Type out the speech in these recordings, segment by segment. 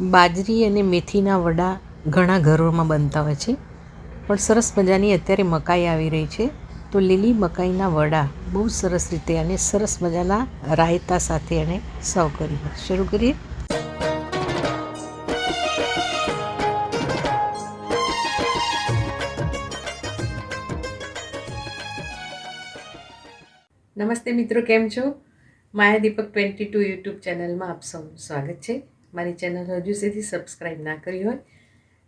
બાજરી અને મેથીના વડા ઘણા ઘરોમાં બનતા હોય છે, પણ સરસ મજાની અત્યારે મકાઈ આવી રહી છે, તો લીલી મકાઈના વડા બહુ સરસ રીતે અને સરસ મજાના રાયતા સાથે એને સર્વ કરીએ. શરૂ કરીએ. નમસ્તે મિત્રો, કેમ છો? માયા દીપક 22 યુટ્યુબ ચેનલમાં આપ સૌનું સ્વાગત છે. મારી ચેનલ હજુ સુધી સબસ્ક્રાઈબ ના કરી હોય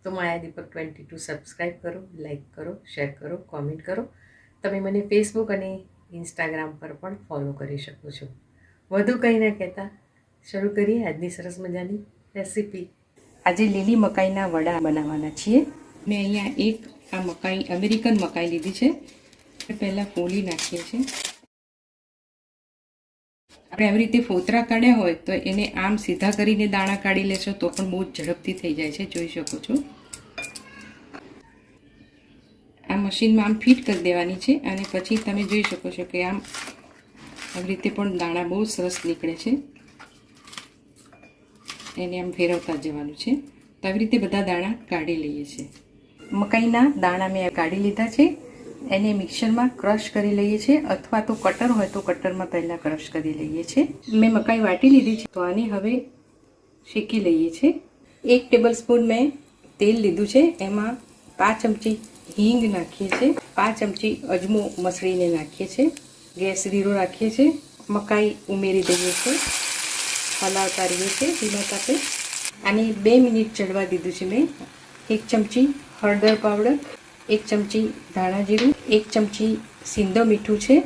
તો માયા દીપક 22 સબસ્ક્રાઈબ કરો, લાઈક કરો, શેર કરો, કોમેન્ટ કરો. તમે મને ફેસબુક અને ઇન્સ્ટાગ્રામ પર પણ ફોલો કરી શકો છો. વધુ કંઈ ના કહેતા શરૂ કરીએ આજની સરસ મજાની રેસીપી. આજે લીલી મકાઈના વડા બનાવવાના છીએ. મેં અહીંયા એક આ મકાઈ અમેરિકન મકાઈ લીધી છે. પહેલાં ફોલી નાખીએ છીએ. આપણે આવી રીતે ફોતરા કાઢ્યા હોય તો એને આમ સીધા કરીને દાણા કાઢી લેશો તો પણ બહુ ઝડપથી થઈ જાય છે, જોઈ શકો છો. આ મશીનમાં આમ ફિટ કરી દેવાની છે અને પછી તમે જોઈ શકો છો કે આમ આવી રીતે પણ દાણા બહુ સરસ નીકળે છે. એને આમ ફેરવતા જવાનું છે. તો આવી રીતે બધા દાણા કાઢી લઈએ છીએ. મકાઈના દાણા મેં કાઢી લીધા છે. એને મિક્સરમાં ક્રશ કરી લઈએ છીએ, અથવા તો કટર હોય તો કટરમાં પહેલાં ક્રશ કરી લઈએ છીએ. મેં મકાઈ વાટી લીધી છે, તો આને હવે શેકી લઈએ છીએ. 1 ટેબલ સ્પૂન મેં તેલ લીધું છે, એમાં 5 ચમચી હિંગ નાખીએ છીએ, 5 ચમચી અજમો મસળીને નાખીએ છીએ. ગેસ ધીરો રાખીએ છીએ. મકાઈ ઉમેરી દઈએ છીએ, હલાવતા રહીએ છીએ ધીમા તાપે. આને 2 મિનિટ ચડવા દીધું છે મેં. 1 ચમચી હળદર પાવડર, 1 ચમચી ધાણા જીરું, 1 ચમચી સિંધો મીઠું છે,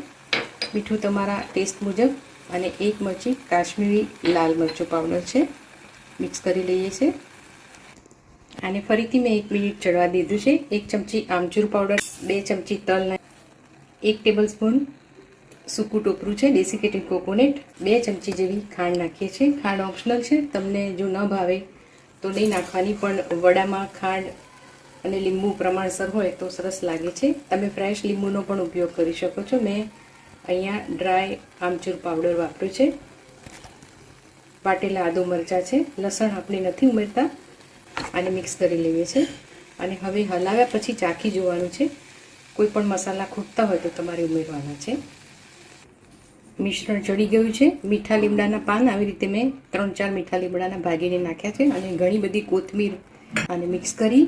મીઠું તમારા ટેસ્ટ મુજબ, અને 1 ચમચી કાશ્મીરી લાલ મરચું પાવડર છે. મિક્સ કરી લઈએ છીએ. આને ફરીથી મેં 1 મિનિટ ચડવા દીધું છે. 1 ચમચી આમચૂર પાવડર, 2 ચમચી તલ, 1 ટેબલ સ્પૂન સૂકું ટોપરું છે, ડેસિકેટેડ કોકોનટ, 2 ચમચી જેવી ખાંડ નાખીએ છીએ. ખાંડ ઓપ્શનલ છે, તમને જો ન ભાવે તો નહીં નાખવાની, પણ વડામાં ખાંડ અને લીંબુ પ્રમાણસર હોય તો સરસ લાગે છે. તમે ફ્રેશ લીંબુનો પણ ઉપયોગ કરી શકો છો. મેં અહીંયા ડ્રાય આમચૂર પાવડર વાપર્યું છે. વાટેલા આદુ મરચાં છે, લસણ આપણે નથી ઉમેરતા. આને મિક્સ કરી લઈએ છીએ અને હવે હલાવ્યા પછી ચાખી જોવાનું છે. કોઈ પણ મસાલા ખૂટતા હોય તો તમારે ઉમેરવાના છે. મિશ્રણ ચડી ગયું છે. મીઠા લીમડાના પાન આવી રીતે મેં 3-4 મીઠા લીમડાના ભાગીને નાખ્યા છે અને ઘણી બધી કોથમીર આને મિક્સ કરી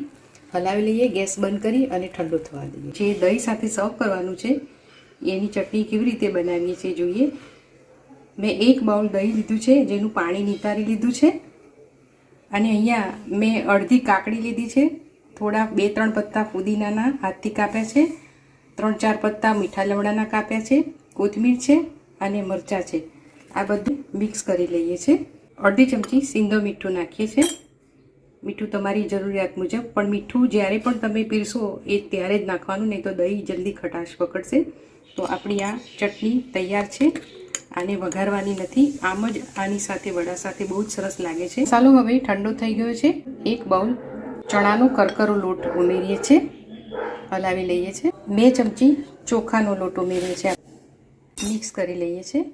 હલાવી લઈએ. ગેસ બંધ કરી અને ઠંડો થવા દઈએ. જે દહીં સાથે સર્વ કરવાનું છે એની ચટણી કેવી રીતે બનાવીએ છીએ જોઈએ. મેં 1 બાઉલ દહીં લીધું છે, જેનું પાણી નિતારી લીધું છે, અને અહીંયા મેં અડધી કાકડી લીધી છે, થોડા 2-3 પત્તા ફુદીનાના હાથથી કાપ્યા છે, 3-4 પત્તા મીઠા લીમડાના કાપ્યા છે, કોથમીર છે અને મરચાં છે. આ બધું મિક્સ કરી લઈએ છીએ. અડધી ચમચી સિંધો મીઠું નાખીએ છીએ. મીઠું તમારી જરૂરિયાત મુજબ, પણ મીઠું જ્યારે પણ તમે પીરશો એ ત્યારે જ નાખવાનું, નહીં તો દહીં જલ્દી ખટાશ પકડશે. તો આપણી આ ચટણી તૈયાર છે. આને વઘારવાની નથી, આમ જ આની સાથે વડા સાથે બહુ જ સરસ લાગે છે. મસાલો હવે ઠંડો થઈ ગયો છે. 1 બાઉલ ચણાનો કરકરો લોટ ઉમેરીએ છીએ, હલાવી લઈએ છીએ. 2 ચમચી ચોખાનો લોટ ઉમેરીએ છીએ, મિક્સ કરી લઈએ છીએ.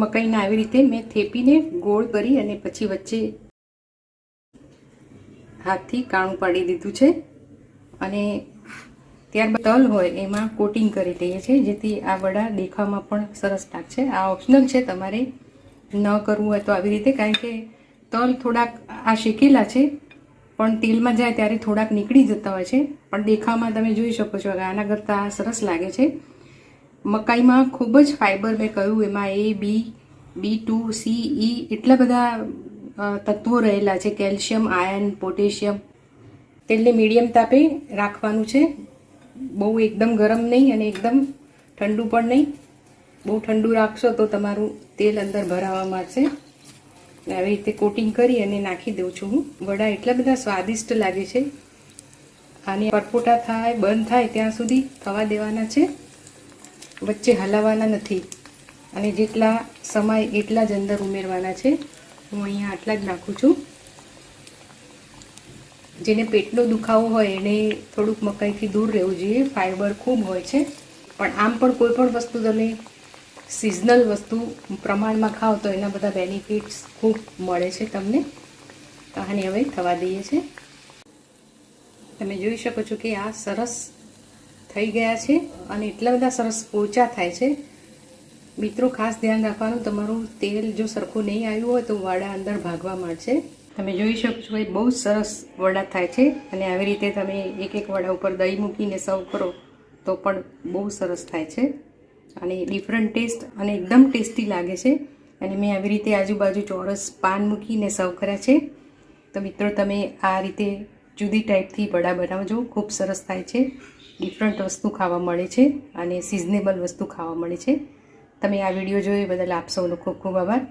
મકાઈને આવી રીતે મેં થેપીને ગોળ કરી અને પછી વચ્ચે હાથથી કાણું પાડી દીધું છે, અને ત્યારબાદ તલ હોય એમાં કોટિંગ કરી લઈએ છીએ, જેથી આ વડા દેખાવમાં પણ સરસ લાગશે. આ ઓપ્શનલ છે, તમારે ન કરવું હોય તો આવી રીતે, કારણ કે તલ થોડાક આ શેકેલા છે પણ તેલમાં જાય ત્યારે થોડાક નીકળી જતા હોય છે, પણ દેખાવમાં તમે જોઈ શકો છો કે આના કરતાં સરસ લાગે છે. મકાઈમાં ખૂબ જ ફાઇબર, મેં કહ્યું એમાં A, B, B2, C, E એટલા બધા તત્વો રહેલા છે, કેલ્શિયમ, આયર્ન, પોટેશિયમ. તેલને મીડિયમ તાપે રાખવાનું છે, બહુ એકદમ ગરમ નહીં અને એકદમ ઠંડુ પણ નહીં. બહુ ઠંડુ રાખશો તો તમારું તેલ અંદર ભરાવા માંડશે. આવી રીતે કોટિંગ કરી અને નાખી દઉં છું હું. વડા એટલા બધા સ્વાદિષ્ટ લાગે છે. આને પરપોટા થાય, બંધ થાય ત્યાં સુધી થવા દેવાના છે, વચ્ચે હલાવવાના નથી, અને જેટલા સમય એટલા જ અંદર ઉમેરવાના છે. હું અહીંયા આટલા જ નાખું છું. જેને પેટનો દુખાવો હોય એને થોડુંક મકાઈથી દૂર રહેવું જોઈએ, ફાઇબર ખૂબ હોય છે. પણ આમ પણ કોઈ પણ વસ્તુ તમે સિઝનલ વસ્તુ પ્રમાણમાં ખાઓ તો એના બધા બેનિફિટ્સ ખૂબ મળે છે તમને. તો આ આને હવે થવા દઈએ છે. તમે જોઈ શકો છો કે આ સરસ થઈ ગયા છે અને એટલા બધા સરસ પોચા થાય છે. મિત્રો ખાસ ધ્યાન રાખવાનું, તમારું તેલ જો સરખું નહીં આવ્યું હોય તો વડા અંદર ભાગવા માંડશે. તમે જોઈ શકો છો કે બહુ સરસ વડા થાય છે અને આવી રીતે તમે એક એક વડા ઉપર દહીં મૂકીને સર્વ કરો તો પણ બહુ સરસ થાય છે અને ડિફરન્ટ ટેસ્ટ અને એકદમ ટેસ્ટી લાગે છે. અને મેં આવી રીતે આજુબાજુ ચોરસ પાન મૂકીને સર્વ કર્યા છે. તો મિત્રો તમે આ રીતે જુદી ટાઈપથી વડા બનાવજો, ખૂબ સરસ થાય છે. ડિફરન્ટ વસ્તુ ખાવા મળે છે અને સિઝનેબલ વસ્તુ ખાવા મળે છે. તમે આ વિડીયો જોયો બદલ આપ સૌનો ખૂબ ખૂબ આભાર.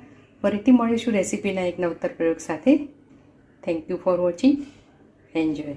ફરીથી મળીશું રેસીપીના એક નવતર પ્રયોગ સાથે. Thank you for watching. Enjoy.